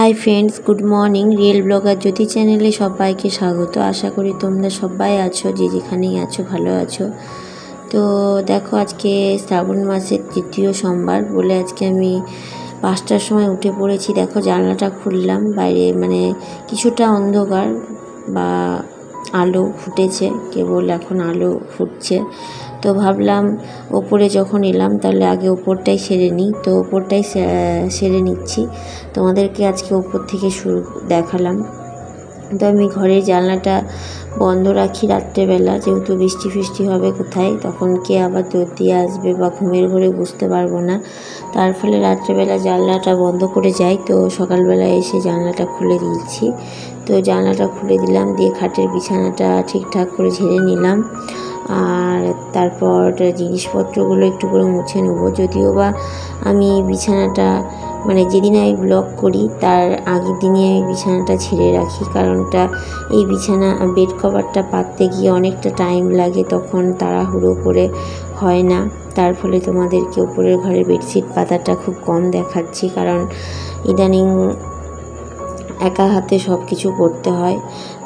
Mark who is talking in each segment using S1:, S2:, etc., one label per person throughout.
S1: High friends, good morning. Real blogger Jyoti চ্যানেলে সবাইকে স্বাগত। আশা করি তোমরা সবাই আছো, যে যেখানেই আছো ভালো আছো। তো দেখো, আজকে শ্রাবণ মাসের তৃতীয় সোমবার বলে আজকে আমি 5টার সময় উঠে পড়েছি। দেখো, জানলাটা খুললাম, বাইরে মানে কিছুটা অন্ধকার বা আলো ফুটেছে, কেবল এখন আলো ফুটছে। তো ভাবলাম ওপরে যখন এলাম তাহলে আগে ওপরটাই সেরে নিই, তো ওপরটাই সেরে নিচ্ছি। তোমাদেরকে আজকে ওপর থেকে শুরু দেখালাম। তো আমি ঘরের জানলাটা বন্ধ রাখি রাত্রেবেলা, যেহেতু বৃষ্টি ফিষ্টি হবে কোথায়, তখন কে আবার দৌড় দিয়ে আসবে বা ঘুমের ঘরে বুঝতে পারবো না। তার ফলে রাত্রেবেলা জানলাটা বন্ধ করে যাই। তো সকালবেলা এসে জানলাটা খুলে দিয়েছি। তো জানলাটা খুলে দিলাম, দিয়ে খাটের বিছানাটা ঠিকঠাক করে ঝেড়ে নিলাম। আর তারপর জিনিসপত্রগুলো একটু করে মুছে নেবো। যদিও বা আমি বিছানাটা মানে যেদিন আমি ব্লগ করি তার আগের দিনই আমি বিছানাটা ছেড়ে রাখি, কারণটা এই বিছানা বেড কভারটা পাততে গিয়ে অনেকটা টাইম লাগে, তখন তাড়াহুড়ো করে হয় না। তার ফলে তোমাদেরকে উপরের ঘরে বেডশিট পাতাটা খুব কম দেখাচ্ছি, কারণ ইদানিং একা হাতে সব কিছু করতে হয়।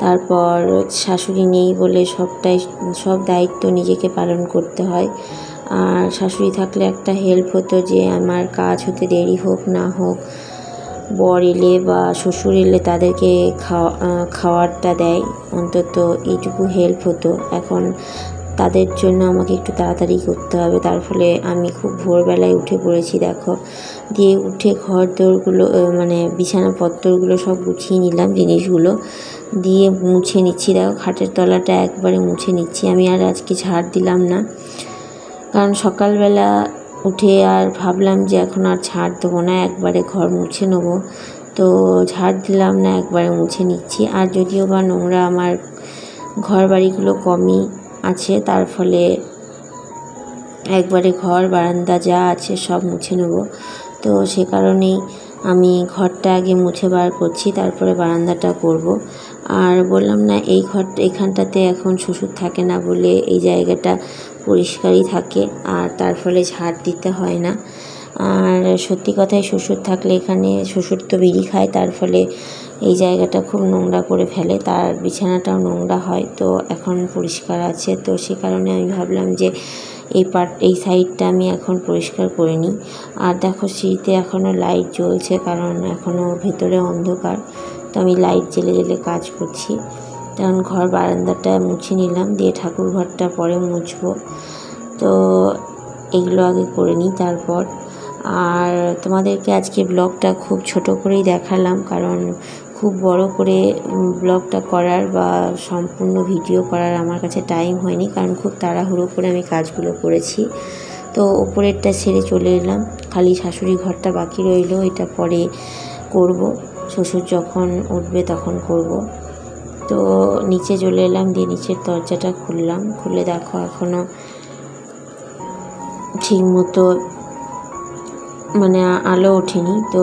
S1: তারপর শাশুড়ি নেই বলে সব দায়িত্ব নিজেকে পালন করতে হয়। আর শাশুড়ি থাকলে একটা হেল্প হতো, যে আমার কাজ হতে দেরি হোক না হোক, বর এলে বা শ্বশুর এলে তাদেরকে খাওয়ারটা দেয়, অন্তত এইটুকু হেল্প হতো। এখন তাদের জন্য আমাকে একটু তাড়াতাড়ি করতে হবে, তার ফলে আমি খুব ভোরবেলায় উঠে পড়েছি। দেখো, দিয়ে উঠে ঘর দোরগুলো মানে বিছানাপত্রগুলো সব গুছিয়ে নিলাম, জিনিসগুলো দিয়ে মুছে নিচ্ছি। দেখো, খাটের তলাটা একবারে মুছে নিচ্ছি। আমি আর আজকে ঝাড় দিলাম না, কারণ সকালবেলা উঠে আর ভাবলাম যে এখন আর ঝাড় দেবো না, একবারে ঘর মুছে নেবো। তো ঝাড় দিলাম না, একবারে মুছে নিচ্ছি। আর যদিও বা নোংরা আমার ঘর বাড়িগুলো কমই আছে, তার ফলে একবারে ঘর বারান্দা যা আছে সব মুছে নেব। তো সে কারণেই আমি ঘরটা আগে মুছে বার করছি, তারপরে বারান্দাটা করব। আর বললাম না, এইখানটাতে এখন শ্বশুর থাকে না বলে এই জায়গাটা পরিষ্কারই থাকে, আর তার ফলে ঝাড় দিতে হয় না। আর সত্যি কথাই, শ্বশুর থাকলে এখানে শ্বশুর তো বিড়ি খায়, তার ফলে এই জায়গাটা খুব নোংরা করে ফেলে, তার বিছানাটাও নোংরা হয়। তো এখন পরিষ্কার আছে, তো সে কারণে আমি ভাবলাম যে এই সাইডটা আমি এখন পরিষ্কার করে নিই। আর দেখো, সিঁড়িতে এখনও লাইট জ্বলছে, কারণ এখনও ভেতরে অন্ধকার, তো আমি লাইট জেলে জেলে কাজ করছি। তখন ঘর বারান্দাটা মুছে নিলাম, দিয়ে ঠাকুর ঘরটা পরে মুছবো। তো এগুলো আগে করে নিই তারপর। আর তোমাদেরকে আজকে ব্লগটা খুব ছোট করেই দেখালাম, কারণ খুব বড় করে ব্লগটা করার বা সম্পূর্ণ ভিডিও করার আমার কাছে টাইম হয়নি, কারণ খুব তাড়াহুড়ো করে আমি কাজগুলো করেছি। তো ওপরেরটা সেরে চলে এলাম, খালি শাশুড়ি ঘরটা বাকি রইলো, এটা পরে করব, শ্বশুর যখন উঠবে তখন করব। তো নিচে চলে এলাম, দিয়ে নিচের দরজাটা খুললাম, খুলে দেখো এখনও ঠিক মতো মানে আলো ওঠেনি। তো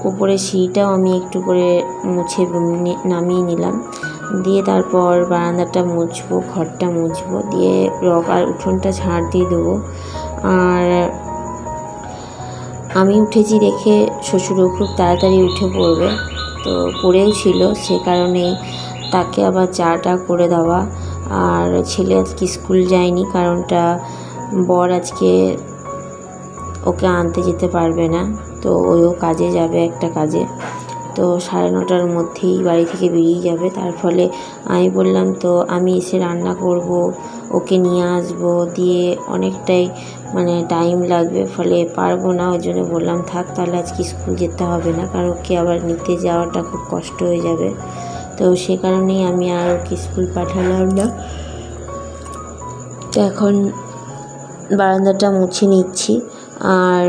S1: উপরে সিঁড়িটাও আমি একটু করে মুছে নামিয়ে নিলাম, দিয়ে তারপর বারান্দাটা মুছবো, ঘরটা মুছবো, দিয়ে আর উঠোনটা ঝাড় দিয়ে দেবো। আর আমি উঠেছি দেখে শ্বশুরও খুব তাড়াতাড়ি উঠে পড়বে, তো পড়েও ছিল, সে কারণে তাকে আবার চাটা করে দেওয়া। আর ছেলে আজকে স্কুল যায়নি, কারণটা বর আজকে ওকে আনতে যেতে পারবে না, তো ওইও কাজে যাবে একটা কাজে। তো 9:30টার মধ্যেই বাড়ি থেকে বেরিয়ে যাবে, তার ফলে আমি বললাম তো আমি এসে রান্না করব, ওকে নিয়ে আসবো, দিয়ে অনেকটাই মানে টাইম লাগবে, ফলে পারবো না। ওই জন্য বললাম থাক, তাহলে আজকে স্কুল যেতে হবে না, কারণ ওকে আবার নিতে যাওয়াটা খুব কষ্ট হয়ে যাবে। তো সে কারণেই আমি আর ওকে স্কুল পাঠালাম না। তো এখন বারান্দাটা মুছে নিচ্ছি। আর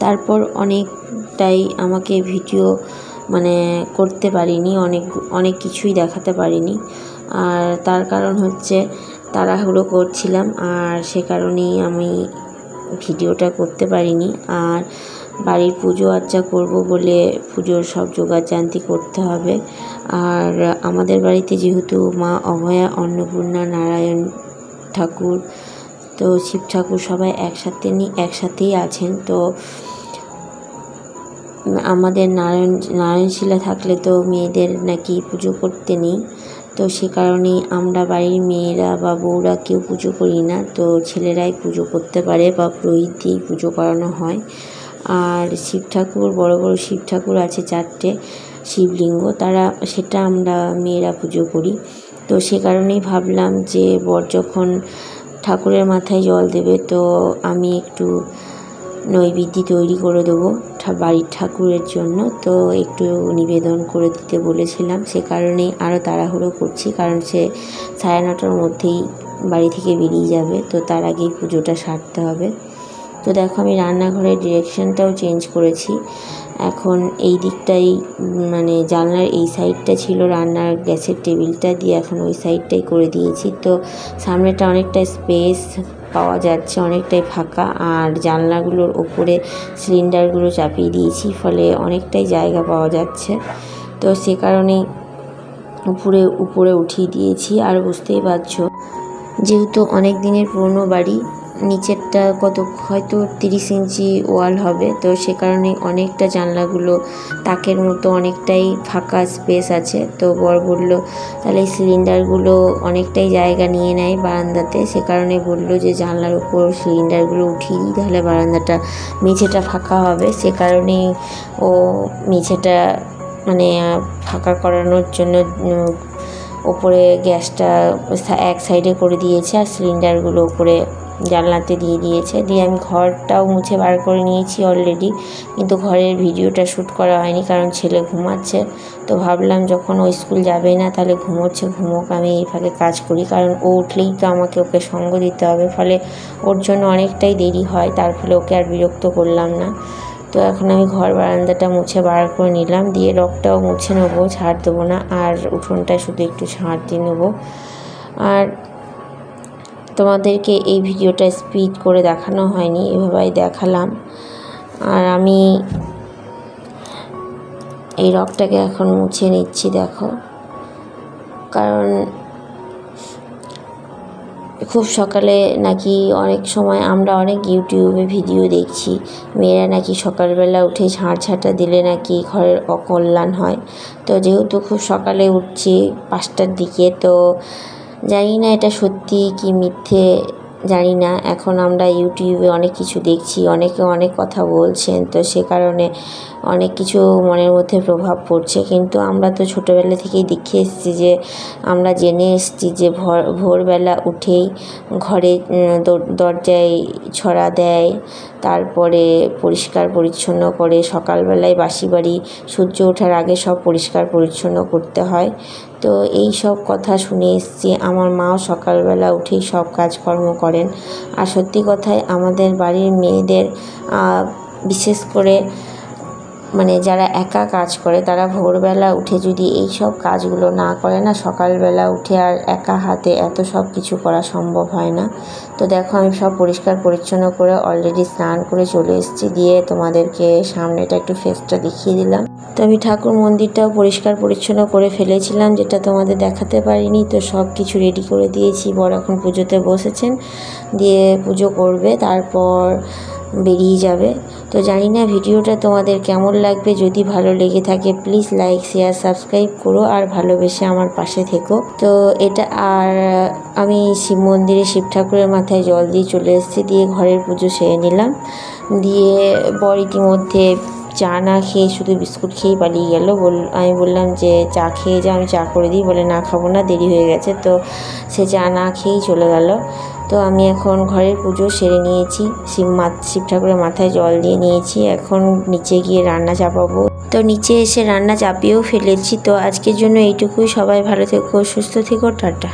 S1: তারপর অনেকটাই আমাকে ভিডিও মানে করতে পারিনি, অনেক কিছুই দেখাতে পারিনি। আর তার কারণ হচ্ছে তাড়াহুড়ো করছিলাম, আর সে কারণেই আমি ভিডিওটা করতে পারিনি। আর বাড়ির পুজো আর্চা করব বলে পুজোর সব জোগাড়জান্তি করতে হবে। আর আমাদের বাড়িতে যেহেতু মা অভয়া, অন্নপূর্ণা, নারায়ণ ঠাকুর, তো শিব ঠাকুর সবাই একসাথেই আছেন, তো আমাদের নারায়ণশিলা থাকলে তো মেয়েদের নাকি পুজো করতে নেই, তো সে কারণেই আমরা বাড়ির মেয়েরা বা বউরা কেউ পুজো করি না, তো ছেলেরাই পুজো করতে পারে বা পুরোহিত দিয়েই পুজো করানো হয়। আর শিব ঠাকুর, বড় বড় শিব ঠাকুর আছে 4টে শিবলিঙ্গ, সেটা আমরা মেয়েরা পুজো করি। তো সে কারণেই ভাবলাম যে বর যখন ঠাকুরের মাথায় জল দেবে, তো আমি একটু নৈবেদ্য তৈরি করে দেবো বাড়ির ঠাকুরের জন্য, তো একটু নিবেদন করে দিতে বলেছিলাম। সে কারণেই আরও তাড়াহুড়ো করছি, কারণ সে 9:30টার মধ্যেই বাড়ি থেকে বেরিয়ে যাবে, তো তার আগেই পুজোটা সারতে হবে। তো দেখো আমি রান্নাঘরের ডিরেকশনটাও চেঞ্জ করেছি। এখন এই দিকটাই মানে জানলার এই সাইডটা ছিল রান্নার গ্যাসের টেবিলটা, দিয়ে এখন ওই সাইডটাই করে দিয়েছি। তো সামনেটা অনেকটা স্পেস পাওয়া যাচ্ছে, অনেকটাই ফাঁকা, আর জানলাগুলোর ওপরে সিলিন্ডারগুলো চাপিয়ে দিয়েছি, ফলে অনেকটাই জায়গা পাওয়া যাচ্ছে। তো সে কারণেই উপরে উঠিয়ে দিয়েছি। আর বুঝতেই পারছো, যেহেতু অনেক দিনের পুরনো বাড়ি, নিচেরটা হয়তো 30 ইঞ্চি ওয়াল হবে, তো সে কারণে অনেকটা জানলাগুলো তাকের মতো অনেকটাই ফাঁকা স্পেস আছে। তো বর বলল তাহলে এই সিলিন্ডারগুলো অনেকটাই জায়গা নিয়ে নেয় বারান্দাতে, সে কারণে বললো যে জানলার উপর সিলিন্ডারগুলো উঠিয়ে দিই, তাহলে বারান্দাটা মেঝেটা ফাঁকা হবে। সে কারণেই ও মেঝেটা মানে ফাঁকা করানোর জন্য ওপরে গ্যাসটা এক সাইডে করে দিয়েছে, আর সিলিন্ডারগুলো ওপরে জানলাতে দিয়ে দিয়েছে। দিয়ে আমি ঘরটাও মুছে বার করে নিয়েছি অলরেডি, কিন্তু ঘরের ভিডিওটা শ্যুট করা হয়নি, কারণ ছেলে ঘুমাচ্ছে। তো ভাবলাম যখন ও স্কুল যাবে না, তাহলে ঘুমোক, আমি এই ফাঁকে কাজ করি, কারণ ও উঠলেই তো ওকে সঙ্গ দিতে হবে, ফলে ওর জন্য অনেকটাই দেরি হয়, তার ফলে ওকে আর বিরক্ত করলাম না। তো এখন আমি ঘর বারান্দাটা মুছে বার করে নিলাম, দিয়ে রকটাও মুছে নেবো, ঝাড় দেবো না, আর উঠোনটা শুধু একটু ঝাড় দিয়ে নেবো। আর তোমাদেরকে এই ভিডিওটা স্পিড করে দেখানো হয়নি, এভাবেই দেখালাম। আর আমি এই রকটাকে এখন মুছে নিচ্ছি, দেখো, কারণ খুব সকালে নাকি অনেক সময় আমরা অনেক ইউটিউবে ভিডিও দেখছি, মেয়েরা নাকি সকালবেলা উঠে ঝাঁটা দিলে নাকি ঘরের অকল্যাণ হয়। তো যেহেতু খুব সকালে উঠছি 5টার দিকে, তো জানি না এটা সত্যি কি মিথ্যে জানি না। এখন আমরা ইউটিউবে অনেক কিছু দেখছি, অনেকে অনেক কথা বলছেন, তো সে কারণে অনেক কিছু মনের মধ্যে প্রভাব পড়ছে। কিন্তু আমরা তো ছোটোবেলা থেকেই দেখে এসেছি, যে আমরা জেনে এসেছি যে ভোরবেলা উঠেই ঘরে দরজায় ছড়া দেয়, তারপরে পরিষ্কার পরিচ্ছন্ন করে, সকালবেলায় বাসি বাড়ি সূর্য ওঠার আগে সব পরিষ্কার পরিচ্ছন্ন করতে হয়। তো এই সব কথা শুনে এসেছি, আমার মাও সকালবেলা উঠেই সব কাজকর্ম করেন। আর সত্যি কথাই আমাদের বাড়ির মেয়েদের বিশেষ করে মানে যারা একা কাজ করে, তারা ভোরবেলা উঠে যদি এই সব কাজগুলো না করে না, সকালবেলা উঠে আর একা হাতে এত সব কিছু করা সম্ভব হয় না। তো দেখো আমি সব পরিষ্কার পরিচ্ছন্ন করে অলরেডি স্নান করে চলে এসেছি, দিয়ে তোমাদেরকে সামনেটা একটু ফেসটা দেখিয়ে দিলাম। তো আমি ঠাকুর মন্দিরটাও পরিষ্কার পরিচ্ছন্ন করে ফেলেছিলাম, যেটা তোমাদের দেখাতে পারিনি। তো সব কিছু রেডি করে দিয়েছি, বর এখন পুজোতে বসেছেন, দিয়ে পুজো করবে, তারপর বেরিয়ে যাবে। তো জানি না ভিডিওটা তোমাদের কেমন লাগবে, যদি ভালো লেগে থাকে প্লিজ লাইক শেয়ার সাবস্ক্রাইব করো, আর ভালোবেসে আমার পাশে থেকো। তো এটা আর আমি শিব মন্দিরে শিব ঠাকুরের মাথায় জল দিয়ে চলে এসেছি, দিয়ে ঘরের পুজো সেরে নিলাম। দিয়ে বর ইতিমধ্যে চা না খেয়ে শুধু বিস্কুট খেয়েই পালিয়ে গেল। আমি বললাম যে চা খেয়ে যা, আমি চা করে দিই, বলে না খাবো না, দেরি হয়ে গেছে। তো সে চা না খেয়েই চলে গেল। তো আমি এখন ঘরের পুজো সেরে নিয়েছি, শিব ঠাকুরের মাথায় জল দিয়ে নিয়েছি, এখন নিচে গিয়ে রান্না চাপাবো। তো নিচে এসে রান্না চাপিয়েও ফেলেছি। তো আজকের জন্য এইটুকুই, সবাই ভালো থেকো, সুস্থ থেকো, টাটা।